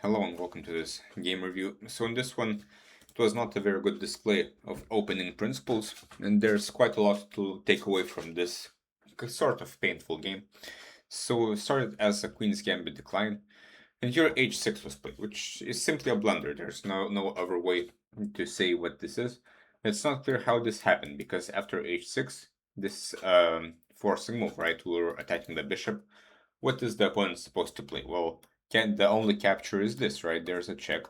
Hello and welcome to this game review. So in this one, it was not a very good display of opening principles, and there's quite a lot to take away from this sort of painful game. So it started as a Queen's Gambit decline, and here h6 was played, which is simply a blunder. There's no other way to say what this is. It's not clear how this happened, because after h6, this forcing move, right, we're attacking the bishop. What is the opponent supposed to play? Well, the only capture is this, right? There's a check,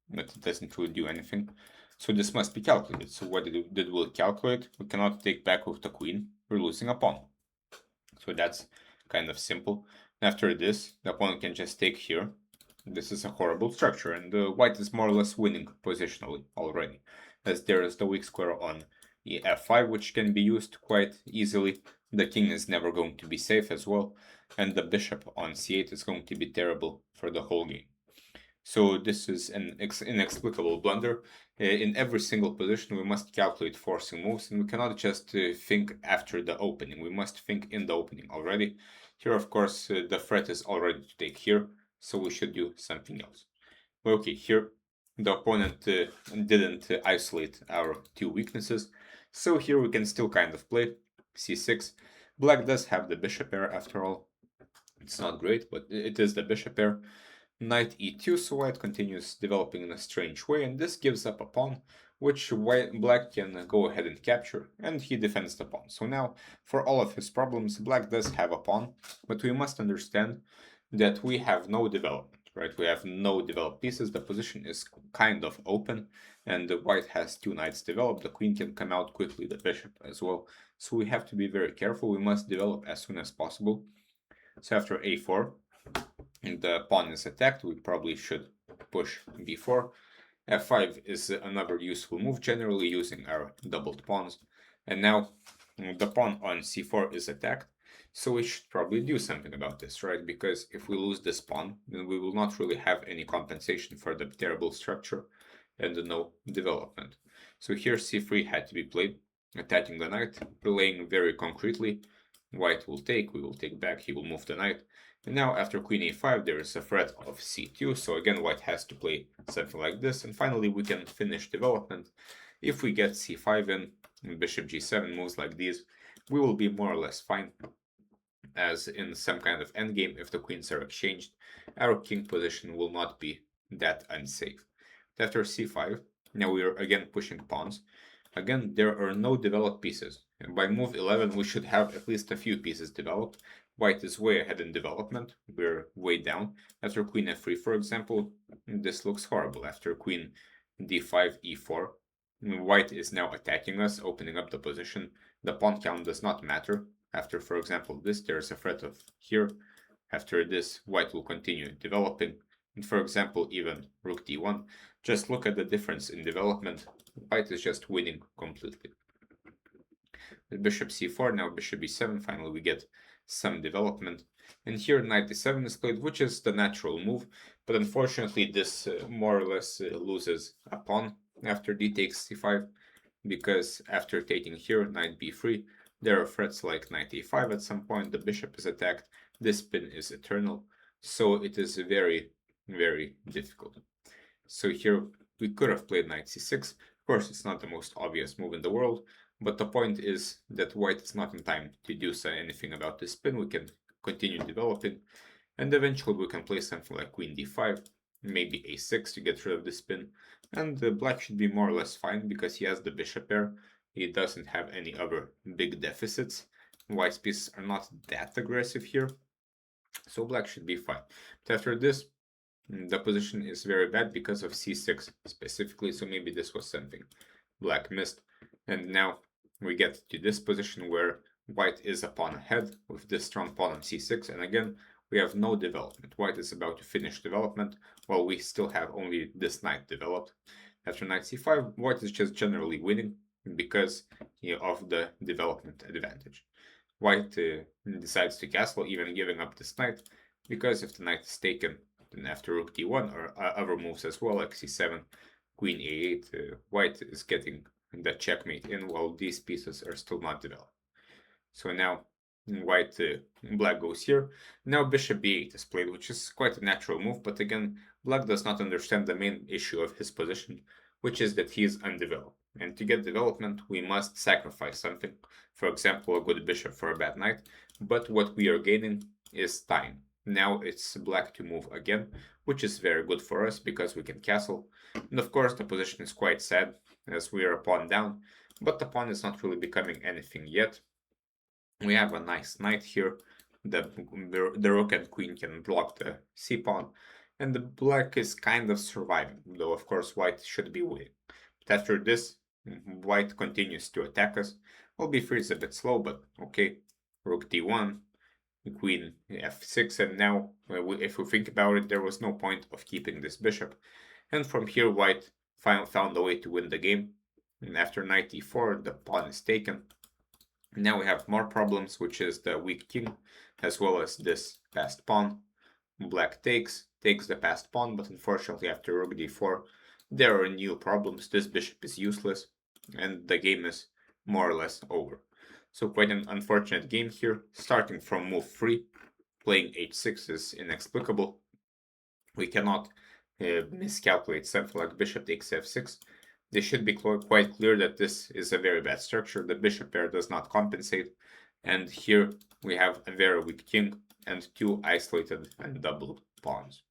but it doesn't really do anything. So this must be calculated. So what did we calculate? We cannot take back with the queen. We're losing a pawn. So that's kind of simple. After this, the opponent can just take here. This is a horrible structure, and white is more or less winning positionally already, as there is the weak square on f5, which can be used quite easily. The king is never going to be safe as well, and the bishop on c8 is going to be terrible for the whole game. So this is an inexplicable blunder. In every single position, we must calculate forcing moves, and we cannot just think after the opening. We must think in the opening already. Here, of course, the threat is already to take here, so we should do something else. Okay, here the opponent didn't isolate our two weaknesses, so here we can still kind of play c6. Black does have the bishop pair after all. It's not great, but it is the bishop pair. Knight e2, so white continues developing in a strange way, and this gives up a pawn, which black can go ahead and capture, and he defends the pawn. So now, for all of his problems, black does have a pawn, but we must understand that we have no development, right? We have no developed pieces, the position is kind of open, and the white has two knights developed, the queen can come out quickly, the bishop as well. So we have to be very careful, we must develop as soon as possible. So after a4, and the pawn is attacked, we probably should push b4. f5 is another useful move, generally using our doubled pawns. And now the pawn on c4 is attacked, so we should probably do something about this, right? Because if we lose this pawn, then we will not really have any compensation for the terrible structure and no development. So here c3 had to be played, attacking the knight, playing very concretely. White will take, we will take back, he will move the knight. And now after queen a5 there is a threat of c2, so again white has to play something like this, and finally we can finish development. If we get c5 in, and bishop g7 moves like these, we will be more or less fine, as in some kind of endgame if the queens are exchanged, our king position will not be that unsafe. After c5, now we are again pushing pawns. Again, there are no developed pieces. And by move 11, we should have at least a few pieces developed. White is way ahead in development. We're way down. After queen f3, for example, this looks horrible. After queen d5, e4, white is now attacking us, opening up the position. The pawn count does not matter. After, for example, this, there's a threat of here. After this, white will continue developing. And for example, even rook d1. Just look at the difference in development. White is just winning completely. With bishop c4, now bishop b7, finally we get some development. And here knight d7 is played, which is the natural move, but unfortunately this more or less loses a pawn after d takes c5, because after taking here, knight b3, there are threats like knight a5 at some point, the bishop is attacked, this pin is eternal, so it is very, very difficult. So here we could have played knight c6. Of course, it's not the most obvious move in the world, but the point is that white is not in time to do anything about this pin. We can continue developing, and eventually we can play something like queen d5, maybe a6 to get rid of this pin, and black should be more or less fine because he has the bishop pair. He doesn't have any other big deficits. White's pieces are not that aggressive here, so black should be fine. But after this, the position is very bad because of c6 specifically, so maybe this was something black missed. And now we get to this position where white is a pawn ahead with this strong pawn on c6, and again we have no development. White is about to finish development while we still have only this knight developed. After knight c5, white is just generally winning because of the development advantage. White decides to castle, even giving up this knight, because if the knight is taken, then after rook d1 or other moves as well, like c7, queen a8, white is getting the checkmate in while these pieces are still not developed. So now white black goes here. Now bishop b8 is played, which is quite a natural move, but again, black does not understand the main issue of his position, which is that he is undeveloped. And to get development, we must sacrifice something. For example, a good bishop for a bad knight. But what we are gaining is time. Now it's black to move again, which is very good for us because we can castle. And of course, the position is quite sad as we are a pawn down, but the pawn is not really becoming anything yet. We have a nice knight here. The rook and queen can block the c-pawn, and the black is kind of surviving, though of course white should be winning. But after this, white continues to attack us. Well, b3 is a bit slow, but okay. Rook d1, queen f6, and now, if we think about it, there was no point of keeping this bishop. And from here, white found a way to win the game. And after knight e4, the pawn is taken. Now we have more problems, which is the weak king, as well as this passed pawn. Black takes the passed pawn, but unfortunately after rook d4, there are new problems. This bishop is useless, and the game is more or less over. So quite an unfortunate game here. Starting from move 3, playing h6 is inexplicable. We cannot miscalculate something like bishop takes f6. This should be quite clear that this is a very bad structure. The bishop pair does not compensate. And here we have a very weak king and two isolated and doubled pawns.